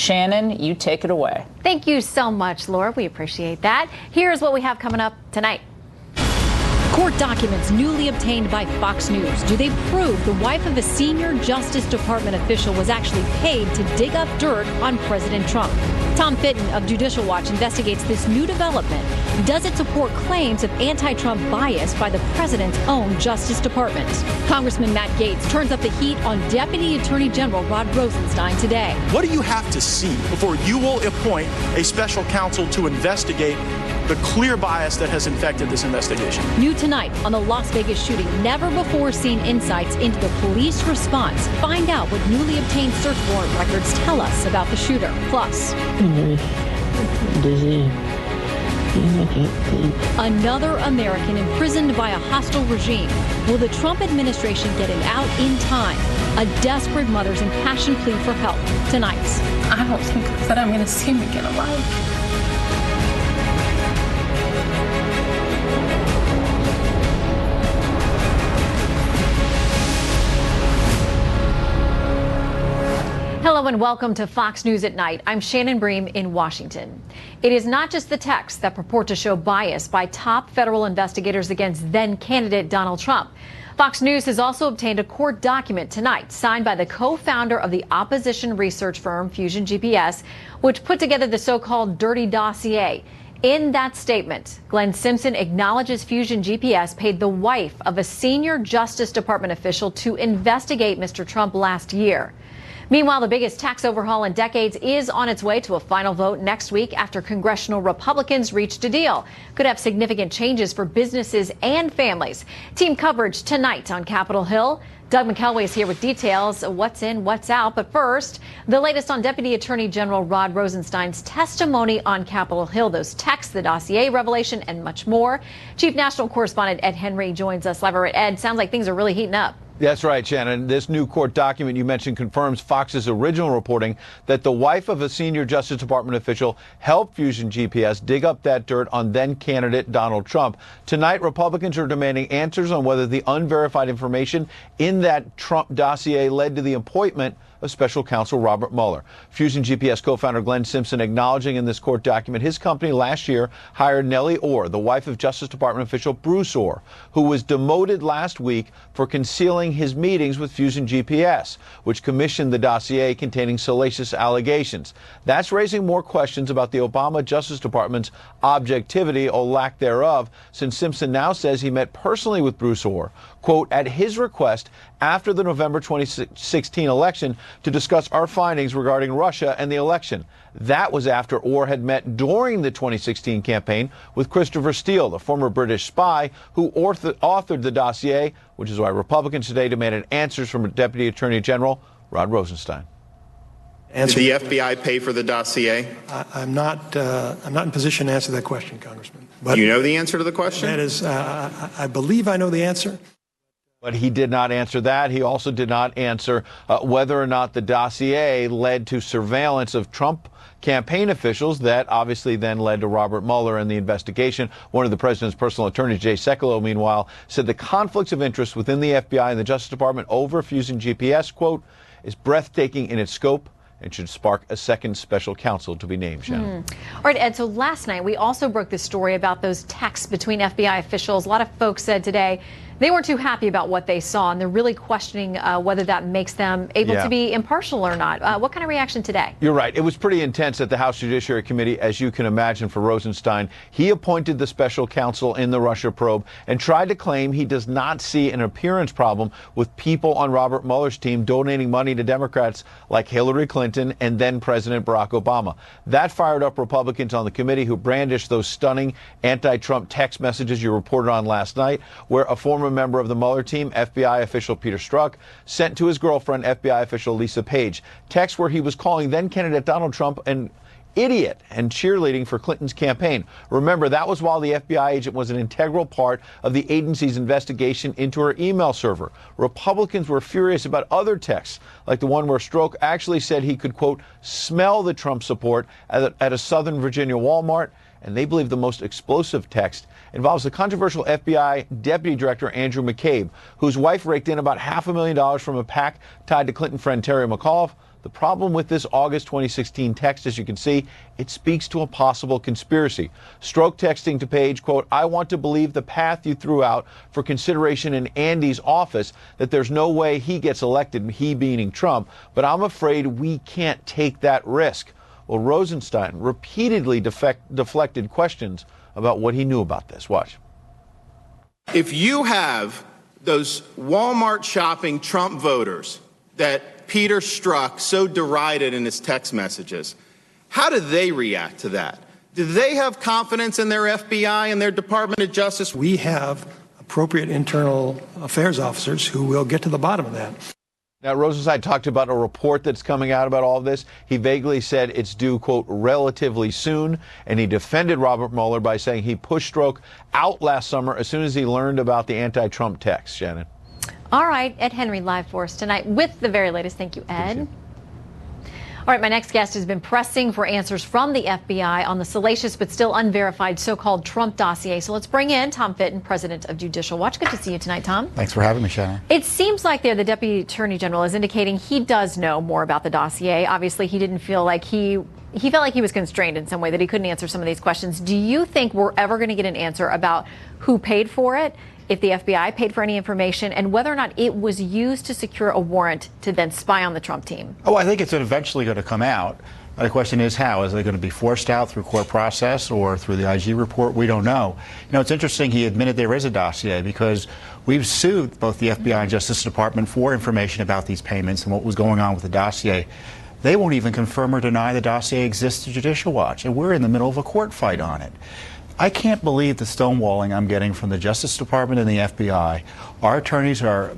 Shannon, you take it away. Thank you so much, Laura. We appreciate that. Here's what we have coming up tonight. Court documents newly obtained by Fox News. Do they prove the wife of a senior Justice Department official was actually paid to dig up dirt on President Trump? Tom Fitton of Judicial Watch investigates this new development. Does it support claims of anti-Trump bias by the president's own Justice Department? Congressman Matt Gaetz turns up the heat on Deputy Attorney General Rod Rosenstein today. What do you have to see before you will appoint a special counsel to investigate the clear bias that has infected this investigation? New tonight on the Las Vegas shooting, never before seen insights into the police response. Find out what newly obtained search warrant records tell us about the shooter. Plus, dizzy. Another American imprisoned by a hostile regime. Will the Trump administration get him out in time? A desperate mother's impassioned plea for help. Tonight. I don't think that I'm going to see him again alive. Hello and welcome to Fox News at Night. I'm Shannon Bream in Washington. It is not just the texts that purport to show bias by top federal investigators against then-candidate Donald Trump. Fox News has also obtained a court document tonight signed by the co-founder of the opposition research firm Fusion GPS, which put together the so-called dirty dossier. In that statement, Glenn Simpson acknowledges Fusion GPS paid the wife of a senior Justice Department official to investigate Mr. Trump last year. Meanwhile, the biggest tax overhaul in decades is on its way to a final vote next week after congressional Republicans reached a deal. Could have significant changes for businesses and families. Team coverage tonight on Capitol Hill. Doug McElway is here with details of what's in, what's out. But first, the latest on Deputy Attorney General Rod Rosenstein's testimony on Capitol Hill, those texts, the dossier revelation, and much more. Chief National Correspondent Ed Henry joins us live. Ed, sounds like things are really heating up. That's right, Shannon. This new court document you mentioned confirms Fox's original reporting that the wife of a senior Justice Department official helped Fusion GPS dig up that dirt on then-candidate Donald Trump. Tonight, Republicans are demanding answers on whether the unverified information in that Trump dossier led to the appointment of special counsel Robert Mueller. Fusion GPS co-founder Glenn Simpson acknowledging in this court document his company last year hired Nellie Orr, the wife of Justice Department official Bruce Orr, who was demoted last week for concealing his meetings with Fusion GPS, which commissioned the dossier containing salacious allegations. That's raising more questions about the Obama Justice Department's objectivity or lack thereof, since Simpson now says he met personally with Bruce Orr, quote, at his request after the November 2016 election to discuss our findings regarding Russia and the election. That was after Orr had met during the 2016 campaign with Christopher Steele, the former British spy who authored the dossier, which is why Republicans today demanded answers from Deputy Attorney General Rod Rosenstein. Did the FBI pay for the dossier? I'm not in position to answer that question, Congressman. But you know the answer to the question? That is, I believe I know the answer. But he did not answer that. He also did not answer whether or not the dossier led to surveillance of Trump campaign officials that obviously then led to Robert Mueller and the investigation. One of the president's personal attorneys, Jay Sekulow, meanwhile, said the conflicts of interest within the FBI and the Justice Department over Fusion GPS, quote, is breathtaking in its scope and should spark a second special counsel to be named, Shannon. All right, Ed, so last night we also broke this story about those texts between FBI officials. A lot of folks said today they weren't too happy about what they saw, and they're really questioning whether that makes them able to be impartial or not. What kind of reaction today? You're right. It was pretty intense at the House Judiciary Committee, as you can imagine, for Rosenstein. He appointed the special counsel in the Russia probe and tried to claim he does not see an appearance problem with people on Robert Mueller's team donating money to Democrats like Hillary Clinton and then President Barack Obama. That fired up Republicans on the committee, who brandished those stunning anti-Trump text messages you reported on last night, where a former member of the Mueller team, FBI official Peter Strzok, sent to his girlfriend, FBI official Lisa Page, texts where he was calling then-candidate Donald Trump an idiot and cheerleading for Clinton's campaign. Remember, that was while the FBI agent was an integral part of the agency's investigation into her email server. Republicans were furious about other texts, like the one where Strzok actually said he could, quote, smell the Trump support at a Southern Virginia Walmart. And they believe the most explosive text involves the controversial FBI Deputy Director Andrew McCabe, whose wife raked in about $500,000 from a PAC tied to Clinton friend Terry McAuliffe. The problem with this August 2016 text, as you can see, it speaks to a possible conspiracy. Stroke texting to Page, quote, "I want to believe the path you threw out for consideration in Andy's office, that there's no way he gets elected, he being Trump, but I'm afraid we can't take that risk." Well, Rosenstein repeatedly deflected questions about what he knew about this. Watch. If you have those Walmart shopping Trump voters that Peter Strzok so derided in his text messages, how do they react to that? Do they have confidence in their FBI and their Department of Justice? We have appropriate internal affairs officers who will get to the bottom of that. Now, Rosenstein talked about a report that's coming out about all of this. He vaguely said it's due, quote, relatively soon, and he defended Robert Mueller by saying he pushed Strzok out last summer as soon as he learned about the anti-Trump text. Shannon. All right, Ed Henry live for us tonight with the very latest. Thank you, Ed. All right, my next guest has been pressing for answers from the FBI on the salacious but still unverified so-called Trump dossier. So let's bring in Tom Fitton, president of Judicial Watch. Good to see you tonight, Tom. Thanks for having me, Shannon. It seems like there the Deputy Attorney General is indicating he does know more about the dossier. Obviously, he didn't feel like he felt like he was constrained in some way, that he couldn't answer some of these questions. Do you think we're ever going to get an answer about who paid for it, if the FBI paid for any information, and whether or not it was used to secure a warrant to then spy on the Trump team? Oh, I think it's eventually going to come out. The question is how. Is it going to be forced out through court process or through the IG report? We don't know. You know, it's interesting he admitted there is a dossier because we've sued both the FBI and Justice Department for information about these payments and what was going on with the dossier. They won't even confirm or deny the dossier exists to Judicial Watch, and we're in the middle of a court fight on it. I can't believe the stonewalling I'm getting from the Justice Department and the FBI. Our attorneys are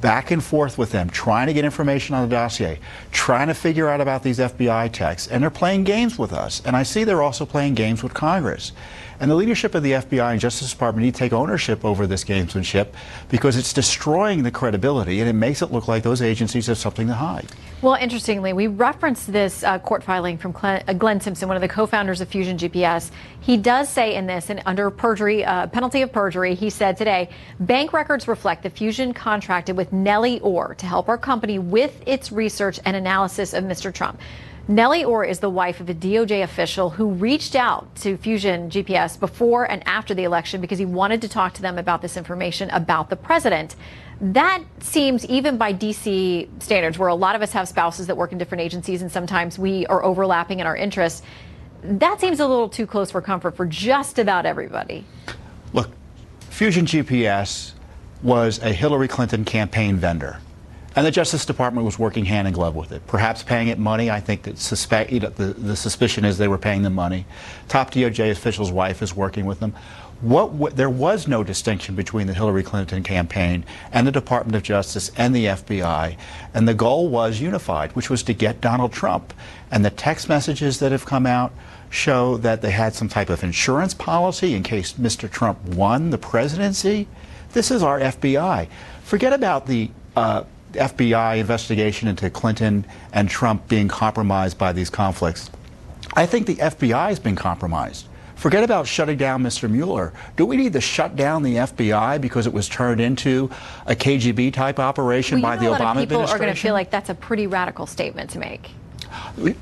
back and forth with them, trying to get information on the dossier, trying to figure out about these FBI texts, and they're playing games with us. And I see they're also playing games with Congress. And the leadership of the FBI and Justice Department need to take ownership over this gamesmanship because it's destroying the credibility and it makes it look like those agencies have something to hide. Well, interestingly, we referenced this court filing from Glenn Simpson, one of the co-founders of Fusion GPS. He does say in this, and under perjury, penalty of perjury, he said today, bank records reflect that Fusion contracted with Nellie Orr to help our company with its research and analysis of Mr. Trump. Nellie Orr is the wife of a DOJ official who reached out to Fusion GPS before and after the election because he wanted to talk to them about this information about the president. That seems, even by D.C. standards, where a lot of us have spouses that work in different agencies and sometimes we are overlapping in our interests, that seems a little too close for comfort for just about everybody. Look, Fusion GPS was a Hillary Clinton campaign vendor. And the Justice Department was working hand in glove with it, perhaps paying it money. I think that the suspicion is they were paying them money. Top DOJ official's wife is working with them. There was no distinction between the Hillary Clinton campaign and the Department of Justice and the FBI. And the goal was unified, which was to get Donald Trump. And the text messages that have come out show that they had some type of insurance policy in case Mr. Trump won the presidency. This is our FBI. Forget about the FBI investigation into Clinton and Trump being compromised by these conflicts. I think the FBI has been compromised. Forget about shutting down Mr. Mueller. Do we need to shut down the FBI because it was turned into a KGB type operation by the Obama administration? People are going to feel like that's a pretty radical statement to make.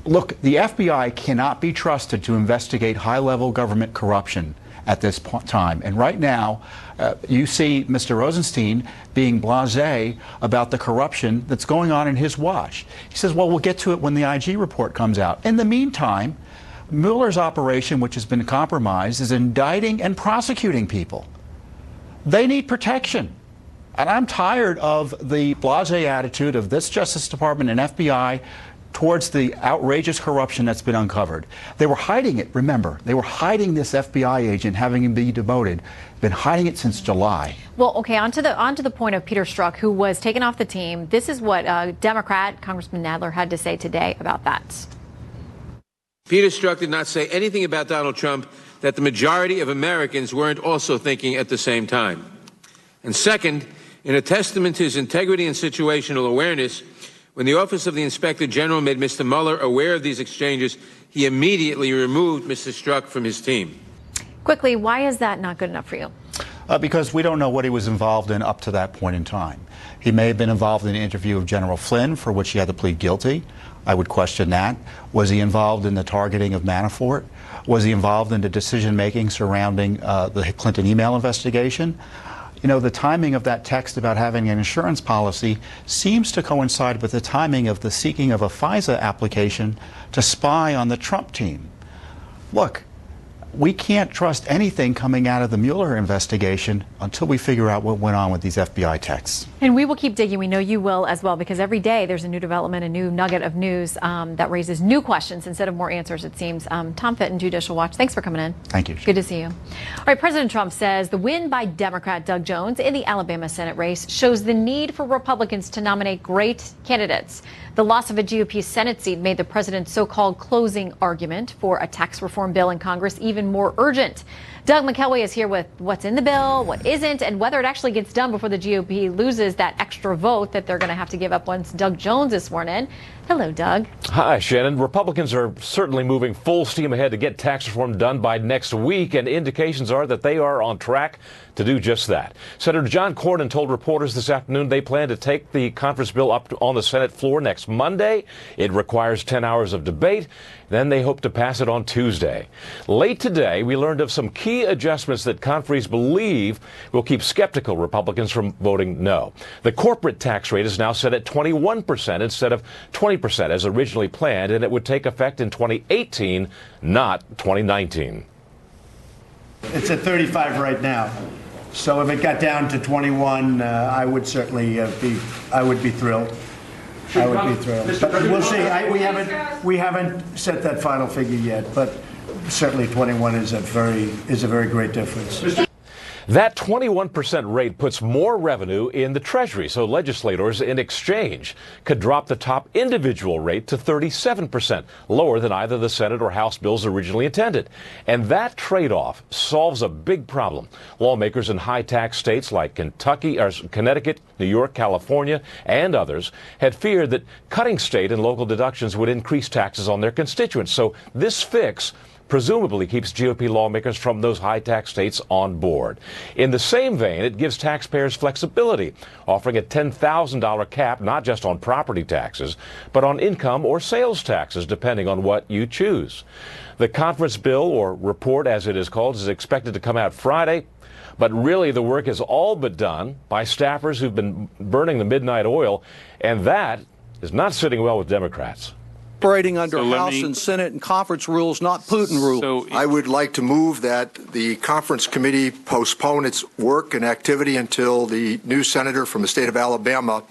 Look, the FBI cannot be trusted to investigate high-level government corruption at this time. And right now, you see Mr. Rosenstein being blasé about the corruption that's going on in his watch. He says, well, we'll get to it when the IG report comes out. In the meantime, Mueller's operation, which has been compromised, is indicting and prosecuting people. They need protection. And I'm tired of the blasé attitude of this Justice Department and FBI towards the outrageous corruption that's been uncovered. They were hiding it, remember. They were hiding this FBI agent, having him be demoted. Been hiding it since July. Well, okay, on to the point of Peter Strzok, who was taken off the team. This is what Democrat Congressman Nadler had to say today about that. Peter Strzok did not say anything about Donald Trump that the majority of Americans weren't also thinking at the same time. And second, in a testament to his integrity and situational awareness, when the Office of the Inspector General made Mr. Mueller aware of these exchanges, he immediately removed Mr. Strzok from his team. Quickly, why is that not good enough for you? because we don't know what he was involved in up to that point in time. He may have been involved in the interview of General Flynn, for which he had to plead guilty. I would question that. Was he involved in the targeting of Manafort? Was he involved in the decision-making surrounding the Clinton email investigation? You know, the timing of that text about having an insurance policy seems to coincide with the timing of the seeking of a FISA application to spy on the Trump team. Look, we can't trust anything coming out of the Mueller investigation until we figure out what went on with these FBI texts. And we will keep digging. We know you will as well, because every day there's a new development, a new nugget of news that raises new questions instead of more answers, it seems. Tom Fitton, Judicial Watch, thanks for coming in. Thank you. Good to see you. All right, President Trump says the win by Democrat Doug Jones in the Alabama Senate race shows the need for Republicans to nominate great candidates. The loss of a GOP Senate seat made the president's so-called closing argument for a tax reform bill in Congress even more urgent. Doug McKelway is here with what's in the bill, what isn't, and whether it actually gets done before the GOP loses that extra vote that they're going to have to give up once Doug Jones is sworn in. Hello, Doug. Hi, Shannon. Republicans are certainly moving full steam ahead to get tax reform done by next week, and indications are that they are on track to do just that. Senator John Cornyn told reporters this afternoon they plan to take the conference bill up on the Senate floor next Monday. It requires 10 hours of debate. Then they hope to pass it on Tuesday. Late today, we learned of some key adjustments that conferees believe will keep skeptical Republicans from voting no. The corporate tax rate is now set at 21% instead of 20% as originally planned, and it would take effect in 2018, not 2019. It's at 35 right now. So if it got down to 21, I would certainly I would be thrilled. I would be thrilled. But we'll see. We haven't set that final figure yet, but certainly 21 is a very great difference. That 21% rate puts more revenue in the Treasury, so legislators in exchange could drop the top individual rate to 37%, lower than either the Senate or House bills originally intended. And that trade-off solves a big problem. Lawmakers in high-tax states like Kentucky, or Connecticut, New York, California, and others had feared that cutting state and local deductions would increase taxes on their constituents. So this fix presumably keeps GOP lawmakers from those high-tax states on board. In the same vein, it gives taxpayers flexibility, offering a $10,000 cap not just on property taxes, but on income or sales taxes, depending on what you choose. The conference bill, or report as it is called, is expected to come out Friday. But really, the work is all but done by staffers who've been burning the midnight oil, and that is not sitting well with Democrats. Operating under House and Senate and conference rules, not Putin rules. I would like to move that the conference committee postpone its work and activity until the new senator from the state of Alabama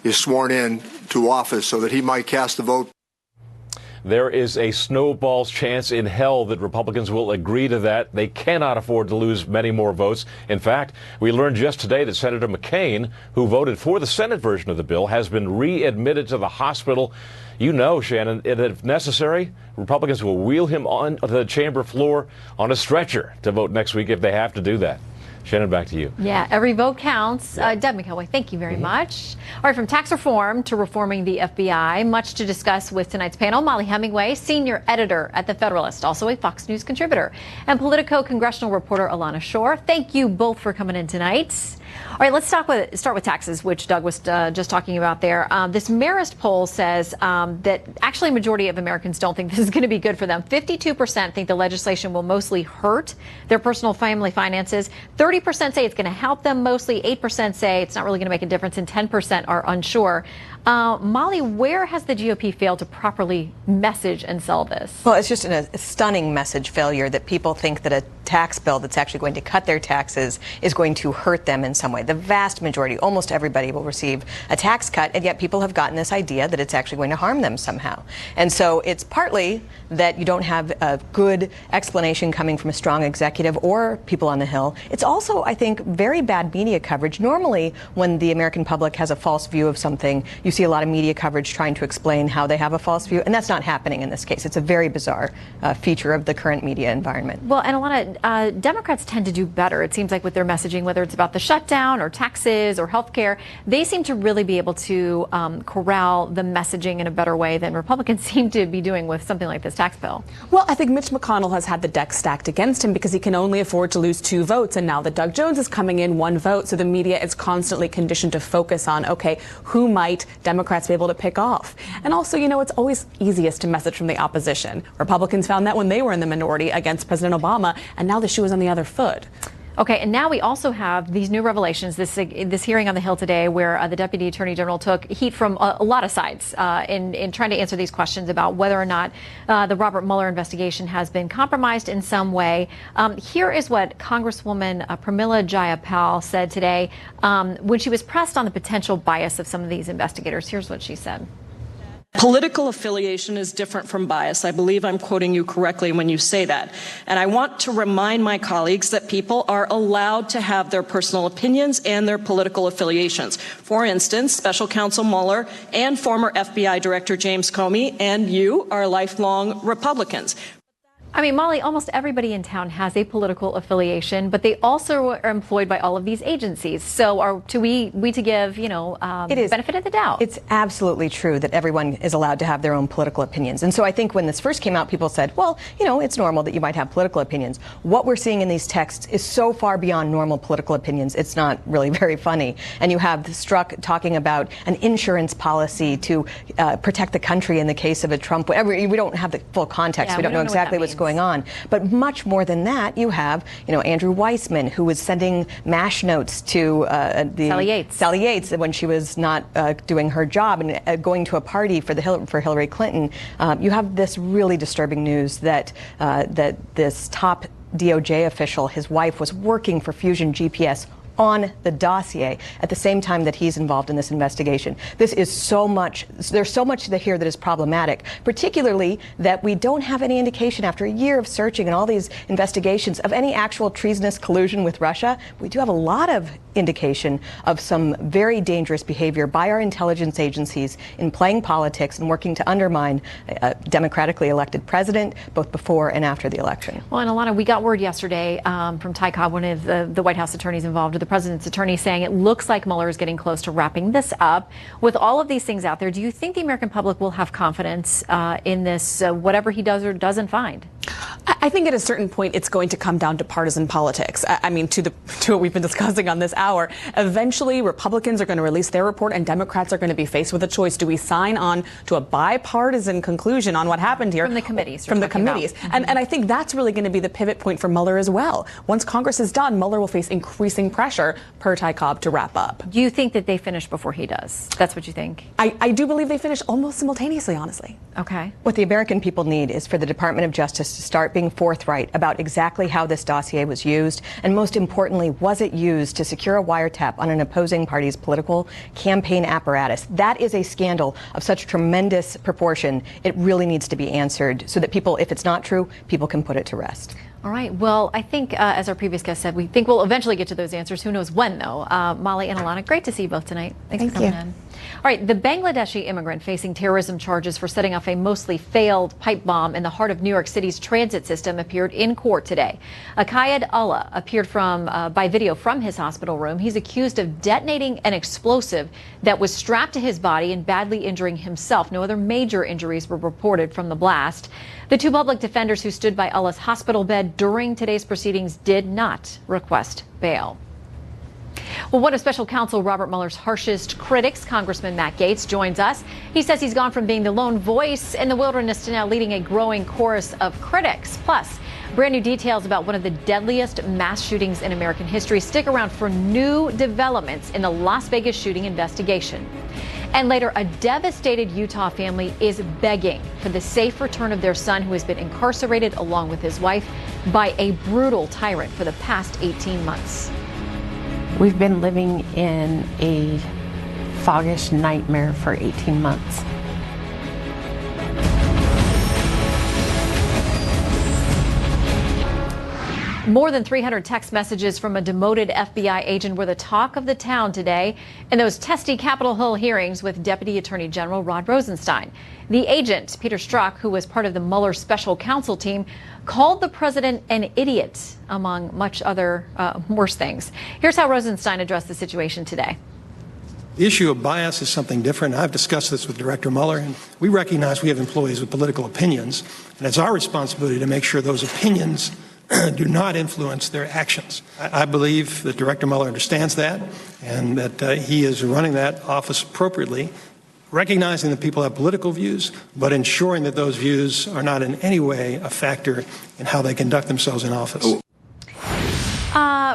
is sworn in to office so that he might cast a vote. There is a snowball's chance in hell that Republicans will agree to that. They cannot afford to lose many more votes. In fact, we learned just today that Senator McCain, who voted for the Senate version of the bill, has been readmitted to the hospital. You know, Shannon, that if necessary, Republicans will wheel him on the chamber floor on a stretcher to vote next week if they have to do that. Shannon, back to you. Yeah, every vote counts. Doug McKelway, thank you very much. All right, from tax reform to reforming the FBI, much to discuss with tonight's panel. Molly Hemingway, senior editor at The Federalist, also a Fox News contributor, and Politico congressional reporter Alana Shore. Thank you both for coming in tonight. All right, let's start with taxes, which Doug was just talking about there. This Marist poll says that actually a majority of Americans don't think this is going to be good for them. 52% think the legislation will mostly hurt their personal family finances. 30% say it's going to help them mostly. 8% say it's not really going to make a difference, and 10% are unsure. Molly, where has the GOP failed to properly message and sell this? Well, it's just a stunning message failure that people think that a tax bill that's actually going to cut their taxes is going to hurt them in some way. The vast majority, almost everybody, will receive a tax cut, and yet people have gotten this idea that it's actually going to harm them somehow. And so it's partly that you don't have a good explanation coming from a strong executive or people on the Hill. It's also, I think, very bad media coverage. Normally, when the American public has a false view of something, you see a lot of media coverage trying to explain how they have a false view, and that's not happening in this case. It's a very bizarre feature of the current media environment. Well, and Alana, Democrats tend to do better, it seems like, with their messaging, whether it's about the shutdown or taxes or health care. They seem to really be able to corral the messaging in a better way than Republicans seem to be doing with something like this tax bill. Well, I think Mitch McConnell has had the deck stacked against him because he can only afford to lose 2 votes. And now that Doug Jones is coming in 1 vote. So the media is constantly conditioned to focus on, okay, who might Democrats be able to pick off? And also, you know, it's always easiest to message from the opposition. Republicans found that when they were in the minority against President Obama, and now the shoe is on the other foot. Okay, and now we also have these new revelations, this hearing on the Hill today where the Deputy Attorney General took heat from a lot of sides in trying to answer these questions about whether or not the Robert Mueller investigation has been compromised in some way. Here is what Congresswoman Pramila Jayapal said today when she was pressed on the potential bias of some of these investigators. Here's what she said. Political affiliation is different from bias. I believe I'm quoting you correctly when you say that. And I want to remind my colleagues that people are allowed to have their personal opinions and their political affiliations. For instance, Special Counsel Mueller and former FBI Director James Comey and you are lifelong Republicans. I mean, Molly, almost everybody in town has a political affiliation, but they also are employed by all of these agencies. So are we to give, you know, benefit of the doubt? It's absolutely true that everyone is allowed to have their own political opinions. And so I think when this first came out, people said, well, you know, it's normal that you might have political opinions. What we're seeing in these texts is so far beyond normal political opinions, it's not really very funny. And you have Strzok talking about an insurance policy to protect the country in the case of a Trump. We don't have the full context. Yeah, we don't know exactly what's going on. But much more than that, you have, you know, Andrew Weissman, who was sending MASH notes to Sally Yates when she was not doing her job and going to a party for Hillary Clinton. You have this really disturbing news that this top DOJ official, his wife, was working for Fusion GPS on the dossier at the same time that he's involved in this investigation. This is so much, there's so much here that is problematic, particularly that we don't have any indication after a year of searching and all these investigations of any actual treasonous collusion with Russia. We do have a lot of indication of some very dangerous behavior by our intelligence agencies in playing politics and working to undermine a democratically elected president, both before and after the election. Well, and Alana, we got word yesterday from Ty Cobb, one of the White House attorneys involved, with the president's attorney, saying it looks like Mueller is getting close to wrapping this up. With all of these things out there, do you think the American public will have confidence in this, whatever he does or doesn't find? I think at a certain point it's going to come down to partisan politics. I mean, to what we've been discussing on this hour. Eventually, Republicans are going to release their report and Democrats are going to be faced with a choice. Do we sign on to a bipartisan conclusion on what happened here? From the committees. From the committees. And I think that's really going to be the pivot point for Mueller as well. Once Congress is done, Mueller will face increasing pressure per Ty Cobb to wrap up. Do you think that they finish before he does? That's what you think? I do believe they finish almost simultaneously, honestly. Okay. What the American people need is for the Department of Justice to start being forthright about exactly how this dossier was used, and most importantly, was it used to secure a wiretap on an opposing party's political campaign apparatus? That is a scandal of such tremendous proportion. It really needs to be answered so that people, if it's not true, people can put it to rest. All right. Well, I think, as our previous guest said, we think we'll eventually get to those answers. Who knows when, though? Molly and Alana, great to see you both tonight. Thanks for coming in. All right. The Bangladeshi immigrant facing terrorism charges for setting off a mostly failed pipe bomb in the heart of New York City's transit system appeared in court today. Akayed Allah appeared by video from his hospital room. He's accused of detonating an explosive that was strapped to his body and badly injuring himself. No other major injuries were reported from the blast. The 2 public defenders who stood by Allah's hospital bed during today's proceedings did not request bail. Well, one of Special Counsel Robert Mueller's harshest critics, Congressman Matt Gaetz, joins us. He says he's gone from being the lone voice in the wilderness to now leading a growing chorus of critics. Plus, brand new details about one of the deadliest mass shootings in American history. Stick around for new developments in the Las Vegas shooting investigation. And later, a devastated Utah family is begging for the safe return of their son, who has been incarcerated along with his wife by a brutal tyrant for the past 18 months. We've been living in a foggish nightmare for 18 months. More than 300 text messages from a demoted FBI agent were the talk of the town today in those testy Capitol Hill hearings with Deputy Attorney General Rod Rosenstein. The agent, Peter Strzok, who was part of the Mueller special counsel team, called the president an idiot, among much other worse things. Here's how Rosenstein addressed the situation today. The issue of bias is something different. I've discussed this with Director Mueller, and we recognize we have employees with political opinions, and it's our responsibility to make sure those opinions do not influence their actions. I believe that Director Mueller understands that and that he is running that office appropriately, recognizing that people have political views, but ensuring that those views are not in any way a factor in how they conduct themselves in office.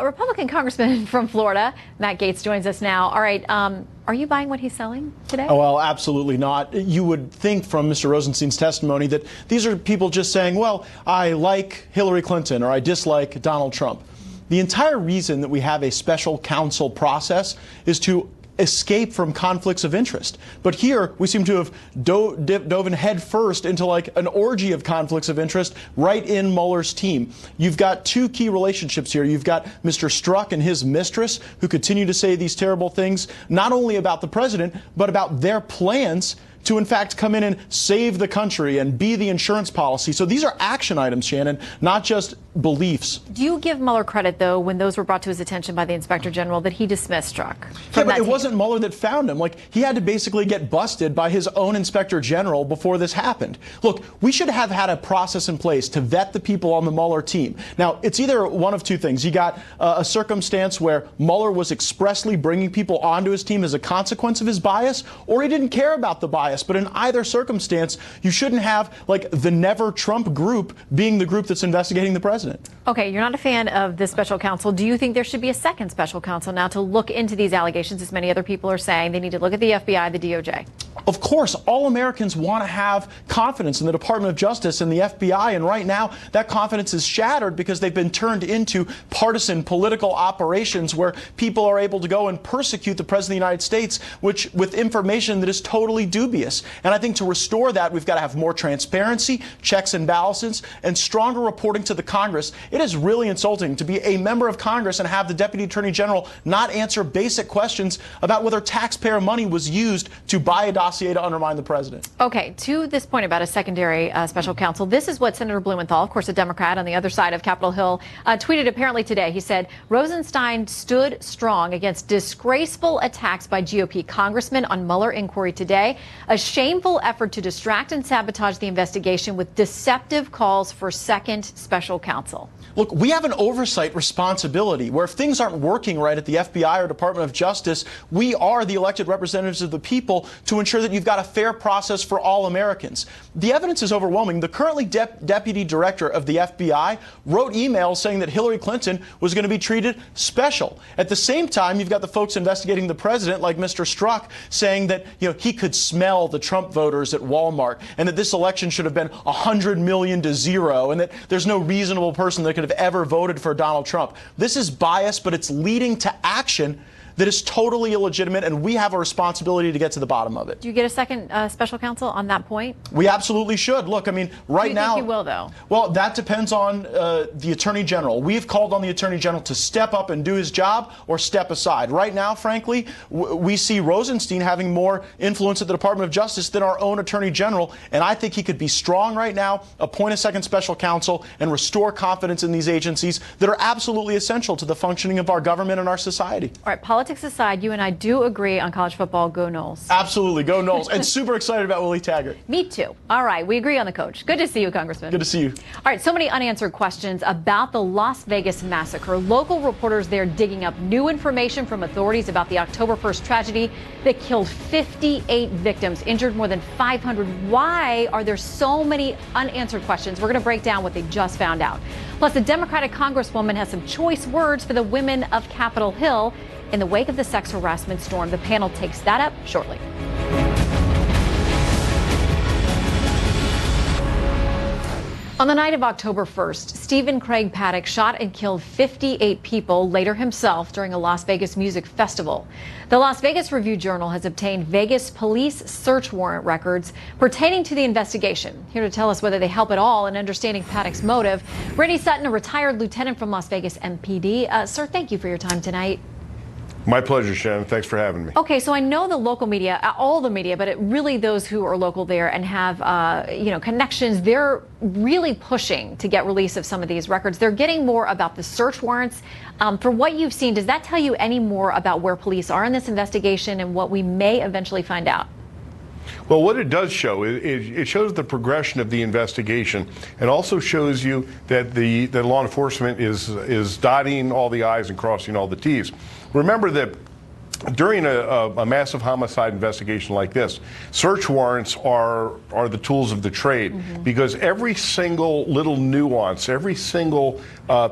Republican Congressman from Florida, Matt Gaetz, joins us now. All right, are you buying what he's selling today? Oh, well, absolutely not. You would think from Mr. Rosenstein's testimony that these are people just saying, well, I like Hillary Clinton or I dislike Donald Trump. The entire reason that we have a special counsel process is to escape from conflicts of interest. But here we seem to have dove in head first into like an orgy of conflicts of interest right in Mueller's team. You've got two key relationships here. You've got Mr. Strzok and his mistress who continue to say these terrible things, not only about the president, but about their plans to, in fact, come in and save the country and be the insurance policy. So these are action items, Shannon, not just beliefs. Do you give Mueller credit, though, when those were brought to his attention by the Inspector General, that he dismissed Strzok? Yeah, but it wasn't Mueller that found him. Like, he had to basically get busted by his own Inspector General before this happened. Look, we should have had a process in place to vet the people on the Mueller team. Now, it's either one of two things. You got a circumstance where Mueller was expressly bringing people onto his team as a consequence of his bias, or he didn't care about the bias. But in either circumstance, you shouldn't have, like, the Never Trump group being the group that's investigating the president. Okay, you're not a fan of this special counsel. Do you think there should be a second special counsel now to look into these allegations, as many other people are saying? They need to look at the FBI, the DOJ. Of course, all Americans want to have confidence in the Department of Justice and the FBI, and right now that confidence is shattered because they've been turned into partisan political operations where people are able to go and persecute the President of the United States with information that is totally dubious. And I think to restore that, we've got to have more transparency, checks and balances, and stronger reporting to the Congress. It is really insulting to be a member of Congress and have the Deputy Attorney General not answer basic questions about whether taxpayer money was used to buy a dossier to undermine the president. Okay, to this point about a secondary special counsel, this is what Senator Blumenthal, of course a Democrat on the other side of Capitol Hill, tweeted apparently today. He said, Rosenstein stood strong against disgraceful attacks by GOP congressmen on Mueller inquiry today, a shameful effort to distract and sabotage the investigation with deceptive calls for second special counsel. Look, we have an oversight responsibility where if things aren't working right at the FBI or Department of Justice, we are the elected representatives of the people to ensure that you've got a fair process for all Americans. The evidence is overwhelming. The currently deputy director of the FBI wrote emails saying that Hillary Clinton was going to be treated special. At the same time, you've got the folks investigating the president, like Mr. Strzok, saying that he could smell the Trump voters at Walmart and that this election should have been 100 million to 0 and that there's no reasonable person that could have ever voted for Donald Trump. This is bias, but it's leading to action that is totally illegitimate, and we have a responsibility to get to the bottom of it. Do you get a second special counsel on that point? We absolutely should. Look, I mean, right now... Do you think you will, though? Well, that depends on the Attorney General. We've called on the Attorney General to step up and do his job or step aside. Right now, frankly, we see Rosenstein having more influence at the Department of Justice than our own Attorney General, and I think he could be strong right now, appoint a second special counsel, and restore confidence in these agencies that are absolutely essential to the functioning of our government and our society. All right, politics aside, you and I do agree on college football. Go Noles. Absolutely. Go Noles. And super excited about Willie Taggart. Me too. All right. We agree on the coach. Good to see you, Congressman. Good to see you. All right. So many unanswered questions about the Las Vegas massacre. Local reporters there digging up new information from authorities about the October 1st tragedy that killed 58 victims, injured more than 500. Why are there so many unanswered questions? We're going to break down what they just found out. Plus, a Democratic Congresswoman has some choice words for the women of Capitol Hill in the wake of the sex harassment storm. The panel takes that up shortly. On the night of October 1st, Stephen Craig Paddock shot and killed 58 people, later himself, during a Las Vegas music festival. The Las Vegas Review-Journal has obtained Vegas police search warrant records pertaining to the investigation. Here to tell us whether they help at all in understanding Paddock's motive, Randy Sutton, a retired lieutenant from Las Vegas MPD. Sir, thank you for your time tonight. My pleasure, Shannon. Thanks for having me. Okay, so I know the local media, all the media, but really those who are local there and have, connections, they're really pushing to get release of some of these records. They're getting more about the search warrants. For what you've seen, does that tell you any more about where police are in this investigation and what we may eventually find out? Well, what it does show, it shows the progression of the investigation, and also shows you that the law enforcement is dotting all the I's and crossing all the T's. Remember that during a massive homicide investigation like this, search warrants are the tools of the trade, because every single little nuance, every single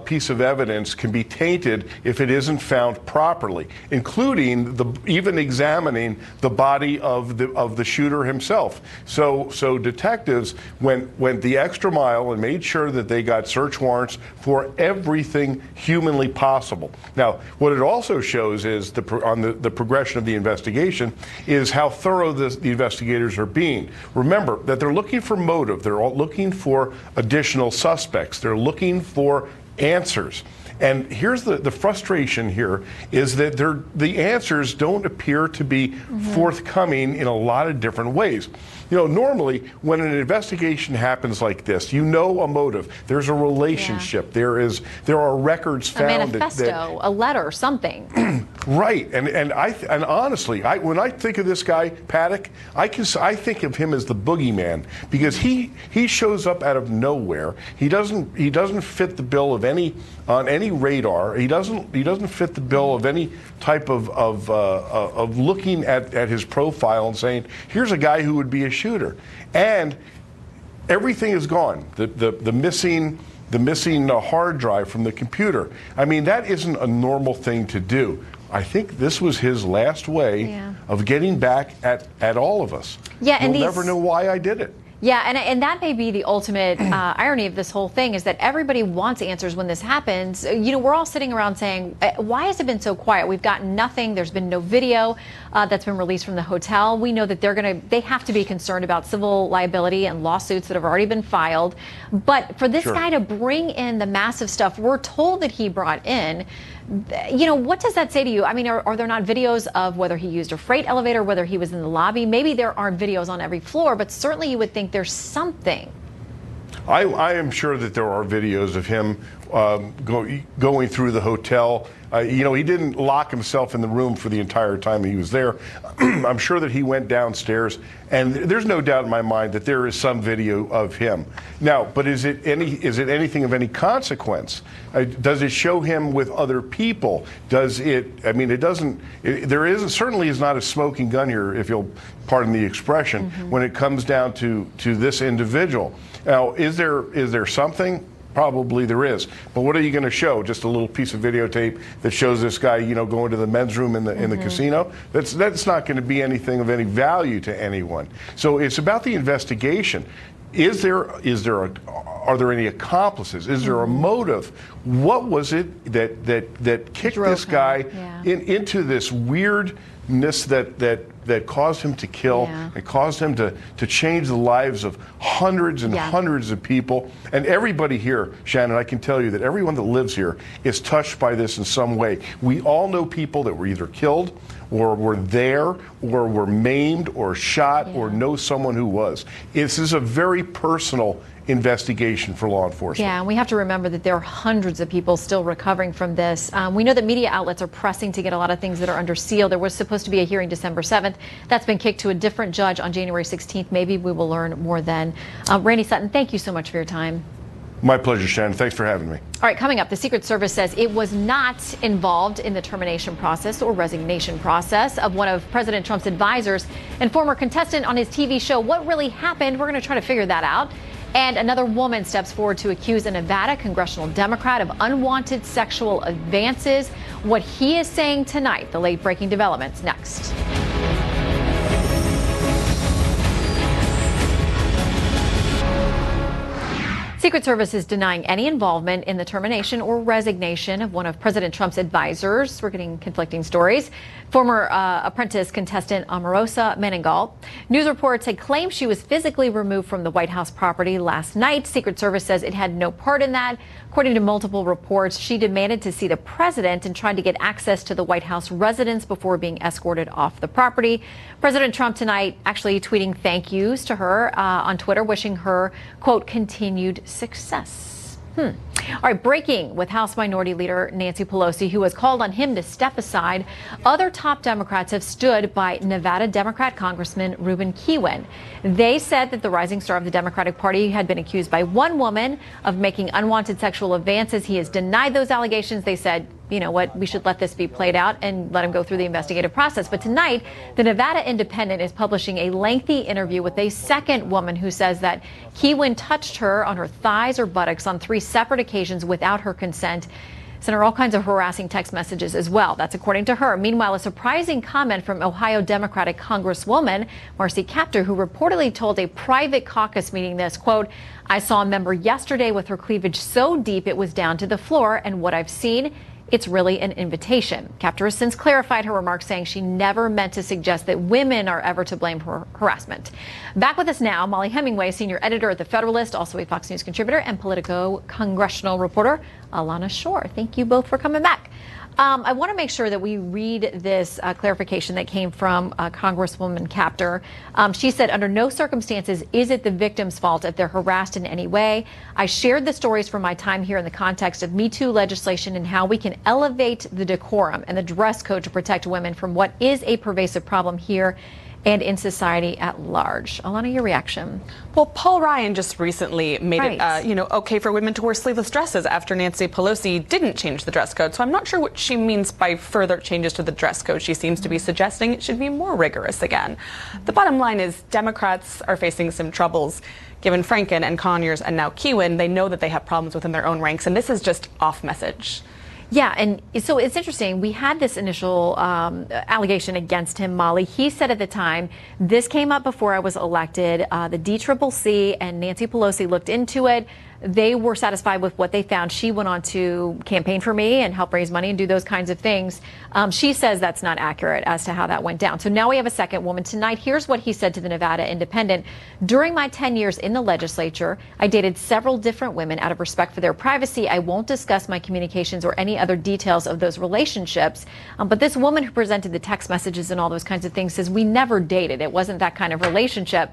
piece of evidence can be tainted if it isn't found properly, including even examining the body of the shooter himself. So detectives went the extra mile and made sure that they got search warrants for everything humanly possible. Now, what it also shows is the progression of the investigation is how thorough the investigators are being. Remember that they're looking for motive. They're looking for additional suspects. They're looking for answers. And here's the frustration here is that the answers don't appear to be forthcoming in a lot of different ways. You know, normally when an investigation happens like this, you know a motive. There's a relationship. Yeah. There are records found. A manifesto, a letter, something. Right. And honestly, when I think of this guy, Paddock, I think of him as the boogeyman, because he shows up out of nowhere. He doesn't fit the bill of on any radar. He doesn't fit the bill of any type of looking at his profile and saying, here's a guy who would be a shooter. And everything is gone. The missing hard drive from the computer. I mean, that isn't a normal thing to do. I think this was his last way of getting back at all of us. Yeah, and we'll never know why I did it. Yeah, and that may be the ultimate irony of this whole thing, is that everybody wants answers when this happens. You know, we're all sitting around saying, why has it been so quiet? We've got nothing. There's been no video that's been released from the hotel. We know that they have to be concerned about civil liability and lawsuits that have already been filed. But for this guy to bring in the massive stuff we're told that he brought in, you know, what does that say to you? I mean, are there not videos of whether he used a freight elevator, whether he was in the lobby? Maybe there aren't videos on every floor, but certainly you would think there's something. I am sure that there are videos of him going through the hotel. You know, he didn't lock himself in the room for the entire time he was there. I'm sure that he went downstairs, and there's no doubt in my mind that there is some video of him. Now, but is it anything of any consequence? Does it show him with other people? Does it? I mean, it doesn't. Certainly is not a smoking gun here, if you'll pardon the expression, when it comes down to this individual. Now, is there something? Probably there is. But what are you going to show? Just a little piece of videotape that shows this guy, you know, going to the men's room in the casino? That's not going to be anything of any value to anyone. So it's about the investigation. Are there any accomplices? Is there a motive? What was it that kicked this guy into this weirdness that caused him to kill, and caused him to change the lives of hundreds and hundreds of people? And everybody here, Shannon, I can tell you that everyone that lives here is touched by this in some way. We all know people that were either killed, or were there, or were maimed, or shot, or know someone who was. This is a very personal investigation for law enforcement. Yeah, and we have to remember that there are hundreds of people still recovering from this. We know that media outlets are pressing to get a lot of things that are under seal. There was supposed to be a hearing December 7th. That's been kicked to a different judge on January 16th. Maybe we will learn more then. Randy Sutton, thank you so much for your time. My pleasure, Shannon. Thanks for having me. All right, coming up, the Secret Service says it was not involved in the termination process or resignation process of one of President Trump's advisors and former contestant on his TV show. What really happened? We're going to try to figure that out. And another woman steps forward to accuse a Nevada congressional Democrat of unwanted sexual advances. What he is saying tonight, the late breaking developments next. Secret Service is denying any involvement in the termination or resignation of one of President Trump's advisors. We're getting conflicting stories. Former Apprentice contestant Omarosa Meninggal. News reports had claimed she was physically removed from the White House property last night. Secret Service says it had no part in that. According to multiple reports, she demanded to see the president and tried to get access to the White House residence before being escorted off the property. President Trump tonight actually tweeting thank yous to her on Twitter, wishing her, quote, continued success. All right, breaking with House Minority Leader Nancy Pelosi, who has called on him to step aside. Other top Democrats have stood by Nevada Democrat Congressman Ruben Kihuen. They said that the rising star of the Democratic Party had been accused by one woman of making unwanted sexual advances. He has denied those allegations. They said, you know what, we should let this be played out and let him go through the investigative process. But tonight, the Nevada Independent is publishing a lengthy interview with a second woman who says that Kihuen touched her on her thighs or buttocks on 3 separate occasions without her consent. Sent her all kinds of harassing text messages as well. That's according to her. Meanwhile, a surprising comment from Ohio Democratic Congresswoman Marcy Kaptur, who reportedly told a private caucus meeting this, quote, I saw a member yesterday with her cleavage so deep it was down to the floor, and what I've seen, it's really an invitation. Kaptur has since clarified her remarks, saying she never meant to suggest that women are ever to blame for harassment. Back with us now, Molly Hemingway, senior editor at The Federalist, also a Fox News contributor, and Politico congressional reporter Alana Shore. Thank you both for coming back. I want to make sure that we read this clarification that came from Congresswoman Kaptur. She said, under no circumstances is it the victim's fault if they're harassed in any way. I shared the stories from my time here in the context of Me Too legislation and how we can elevate the decorum and the dress code to protect women from what is a pervasive problem here and in society at large. Alana, your reaction? Well, Paul Ryan just recently made it, okay for women to wear sleeveless dresses after Nancy Pelosi didn't change the dress code. So I'm not sure what she means by further changes to the dress code. She seems to be suggesting it should be more rigorous again. The bottom line is Democrats are facing some troubles. Given Franken and Conyers and now Kihuen, they know that they have problems within their own ranks, and this is just off message. Yeah, and so it's interesting. We had this initial allegation against him, Molly. He said at the time, this came up before I was elected. The DCCC and Nancy Pelosi looked into it. They were satisfied with what they found. She went on to campaign for me and help raise money and do those kinds of things. She says that's not accurate as to how that went down. So now we have a second woman tonight. Here's what he said to the Nevada Independent. During my 10 years in the legislature, I dated several different women out of respect for their privacy. I won't discuss my communications or any other details of those relationships. But this woman who presented the text messages and all those kinds of things says we never dated. It wasn't that kind of relationship.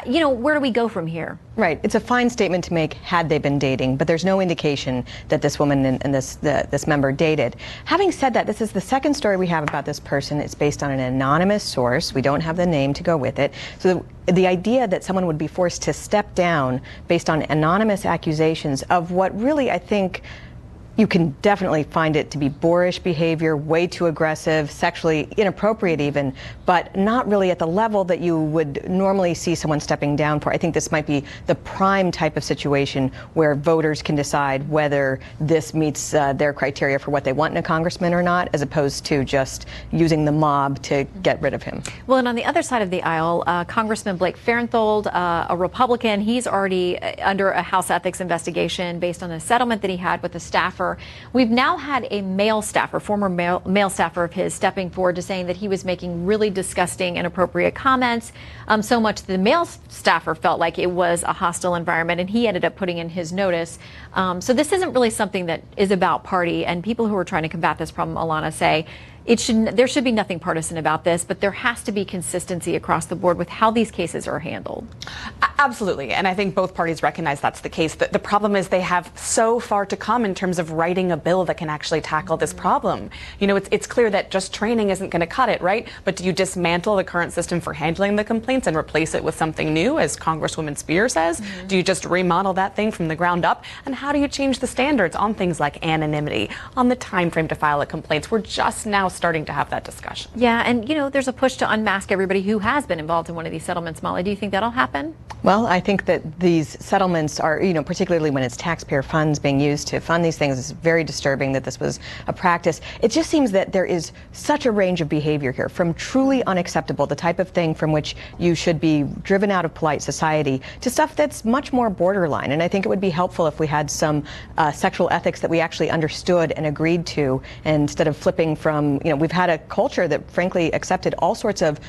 Where do we go from here? Right. It's a fine statement to make had they been dating, but there's no indication that this woman and this member dated. Having said that, this is the second story we have about this person. It's based on an anonymous source. We don't have the name to go with it. So the idea that someone would be forced to step down based on anonymous accusations of what really, I think, you can definitely find it to be boorish behavior, way too aggressive, sexually inappropriate even, but not really at the level that you would normally see someone stepping down for. I think this might be the prime type of situation where voters can decide whether this meets their criteria for what they want in a congressman or not, as opposed to just using the mob to get rid of him. Well, and on the other side of the aisle, Congressman Blake Farenthold, a Republican, he's already under a House ethics investigation based on a settlement that he had with a staffer. We've now had a male staffer, former male staffer of his, stepping forward to saying that he was making really disgusting, inappropriate comments, so much the male staffer felt like it was a hostile environment, and he ended up putting in his notice. So this isn't really something that is about party, and people who are trying to combat this problem, Alana, say there should be nothing partisan about this, but there has to be consistency across the board with how these cases are handled. Absolutely, and I think both parties recognize that's the case. The problem is they have so far to come in terms of writing a bill that can actually tackle this problem. It's clear that just training isn't going to cut it, right? But do you dismantle the current system for handling the complaints and replace it with something new, as Congresswoman Spear says? Mm-hmm. Do you just remodel that thing from the ground up? And how do you change the standards on things like anonymity, on the time frame to file a complaint? We're just now starting to have that discussion. Yeah, and you know, there's a push to unmask everybody who has been involved in one of these settlements. Molly, do you think that'll happen? Well, I think that these settlements are, you know, particularly when it's taxpayer funds being used to fund these things, it's very disturbing that this was a practice. It just seems that there is such a range of behavior here, from truly unacceptable, the type of thing from which you should be driven out of polite society, to stuff that's much more borderline. And I think it would be helpful if we had some sexual ethics that we actually understood and agreed to, instead of flipping from, you know, we've had a culture that frankly accepted all sorts of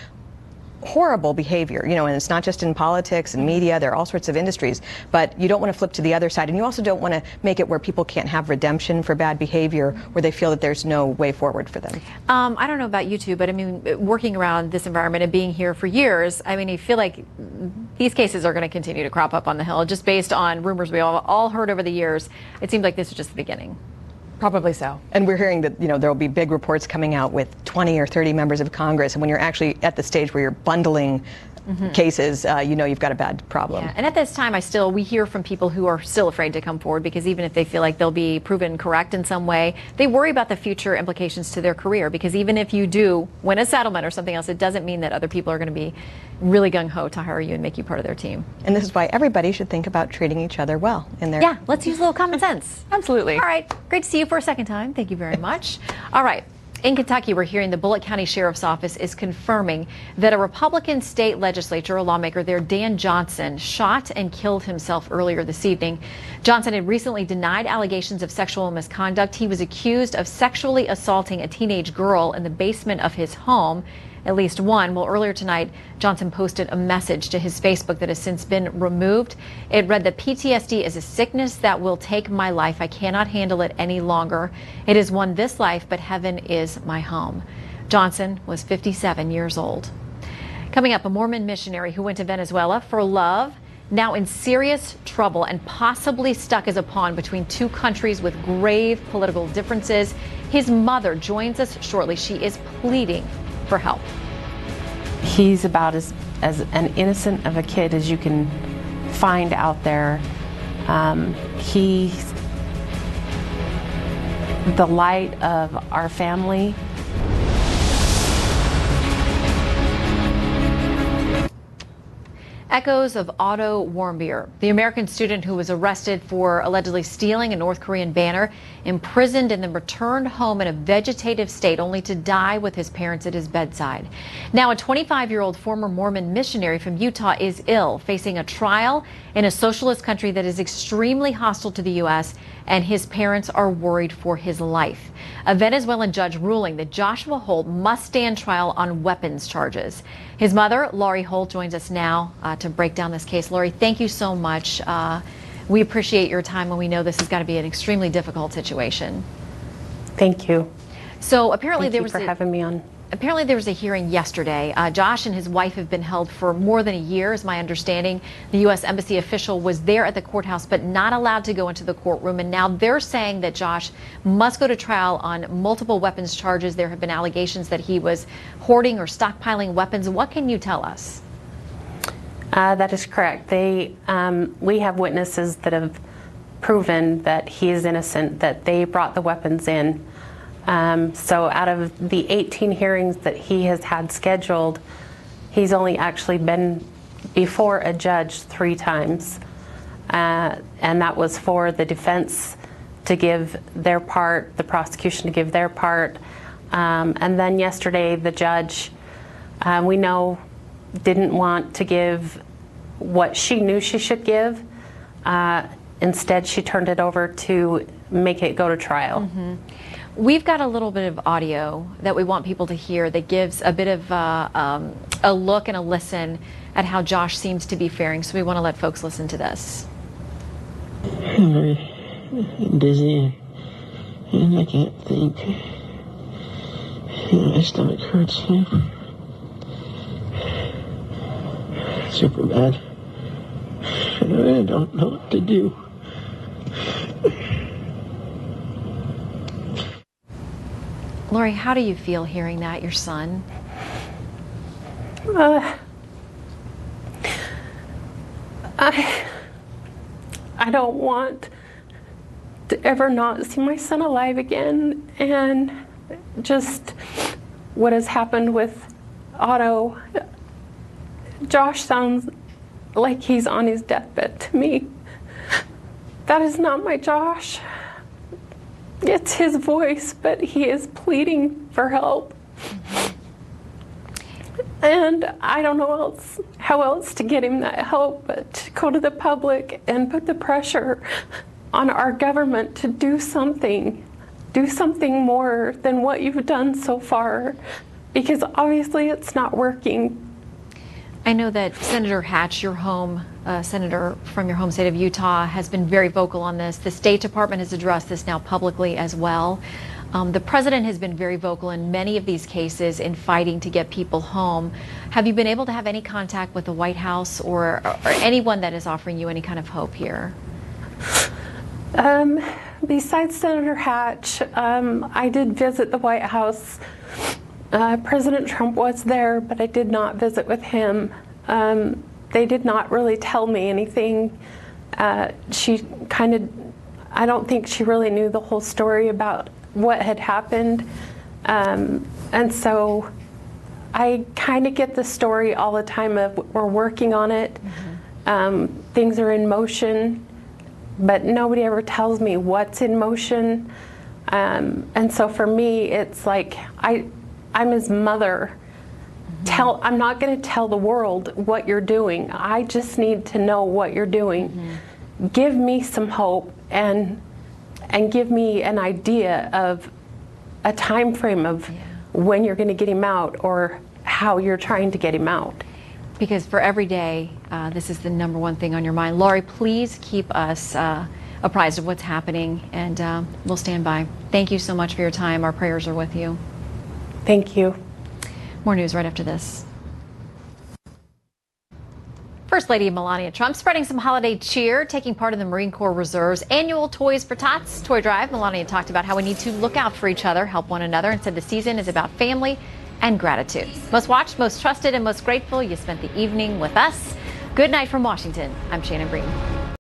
horrible behavior, you know, and it's not just in politics and media, there are all sorts of industries, but you don't want to flip to the other side, and you also don't want to make it where people can't have redemption for bad behavior, where they feel that there's no way forward for them. I don't know about you two, but I mean, working around this environment and being here for years, I mean, I feel like these cases are going to continue to crop up on the Hill, just based on rumors we all heard over the years. It seems like this is just the beginning. Probably so. And we're hearing that, you know, there will be big reports coming out with 20 or 30 members of Congress, and when you're actually at the stage where you're bundling cases, you know you've got a bad problem. Yeah. And at this time, we hear from people who are still afraid to come forward, because even if they feel like they'll be proven correct in some way, they worry about the future implications to their career, because even if you do win a settlement or something else, it doesn't mean that other people are going to be really gung-ho to hire you and make you part of their team. And this is why everybody should think about treating each other well in their... Yeah, let's use a little common sense. Absolutely. All right, great to see you for a second time. Thank you very much. All right. In Kentucky, we're hearing the Bullitt County Sheriff's Office is confirming that a Republican state legislature, a lawmaker there, Dan Johnson, shot and killed himself earlier this evening. Johnson had recently denied allegations of sexual misconduct. He was accused of sexually assaulting a teenage girl in the basement of his home. At least one. Well, earlier tonight, Johnson posted a message to his Facebook that has since been removed. It read that PTSD is a sickness that will take my life. I cannot handle it any longer. It has won this life, but heaven is my home. Johnson was 57 years old. Coming up, a Mormon missionary who went to Venezuela for love, now in serious trouble and possibly stuck as a pawn between two countries with grave political differences. His mother joins us shortly. She is pleading for help. He's about as an innocent of a kid as you can find out there. He's the light of our family. Echoes of Otto Warmbier, the American student who was arrested for allegedly stealing a North Korean banner, imprisoned and then returned home in a vegetative state only to die with his parents at his bedside. Now a 25-year-old former Mormon missionary from Utah is ill, facing a trial in a socialist country that is extremely hostile to the U.S., and his parents are worried for his life. A Venezuelan judge ruling that Joshua Holt must stand trial on weapons charges. His mother, Laurie Holt, joins us now to break down this case. Laurie, thank you so much. We appreciate your time, and we know this has got to be an extremely difficult situation. Thank you. So apparently Thank there you was for having me on. Apparently there was a hearing yesterday. Josh and his wife have been held for more than a year, is my understanding. The U.S. Embassy official was there at the courthouse but not allowed to go into the courtroom. And now they're saying that Josh must go to trial on multiple weapons charges. There have been allegations that he was hoarding or stockpiling weapons. What can you tell us? That is correct. We have witnesses that have proven that he is innocent, that they brought the weapons in. So out of the 18 hearings that he has had scheduled, he's only actually been before a judge 3 times. And that was for the defense to give their part, the prosecution to give their part. And then yesterday, the judge, we know, didn't want to give what she knew she should give. Instead, she turned it over to make it go to trial. Mm-hmm. We've got a little bit of audio that we want people to hear that gives a bit of a look and a listen at how Josh seems to be faring. So we want to let folks listen to this. I'm very dizzy and I can't think. And my stomach hurts super bad. And I don't know what to do. Laurie, how do you feel hearing that, your son? I don't want to ever not see my son alive again, and just what has happened with Otto. Josh sounds like he's on his deathbed to me. That is not my Josh. It's his voice, but he is pleading for help. And I don't know how else to get him that help, but to go to the public and put the pressure on our government to do something more than what you've done so far, because obviously it's not working. I know that Senator Hatch, your home senator from your home state of Utah, has been very vocal on this. The State Department has addressed this now publicly as well. The president has been very vocal in many of these cases in fighting to get people home. Have you been able to have any contact with the White House or anyone that is offering you any kind of hope here? Besides Senator Hatch, I did visit the White House. President Trump was there, but I did not visit with him. They did not really tell me anything. I don't think she really knew the whole story about what had happened. And so I kind of get the story all the time of we're working on it. Things are in motion, but nobody ever tells me what's in motion. And so for me, it's like I'm his mother. I'm not going to tell the world what you're doing. I just need to know what you're doing. Give me some hope and give me an idea of a time frame of when you're going to get him out or how you're trying to get him out. Because for every day, this is the number one thing on your mind. Laurie, please keep us apprised of what's happening, and we'll stand by. Thank you so much for your time. Our prayers are with you. Thank you. More news right after this. First Lady Melania Trump spreading some holiday cheer, taking part in the Marine Corps Reserve's annual Toys for Tots toy drive. Melania talked about how we need to look out for each other, help one another, and said the season is about family and gratitude. Most watched, most trusted, and most grateful you spent the evening with us. Good night from Washington. I'm Shannon Bream.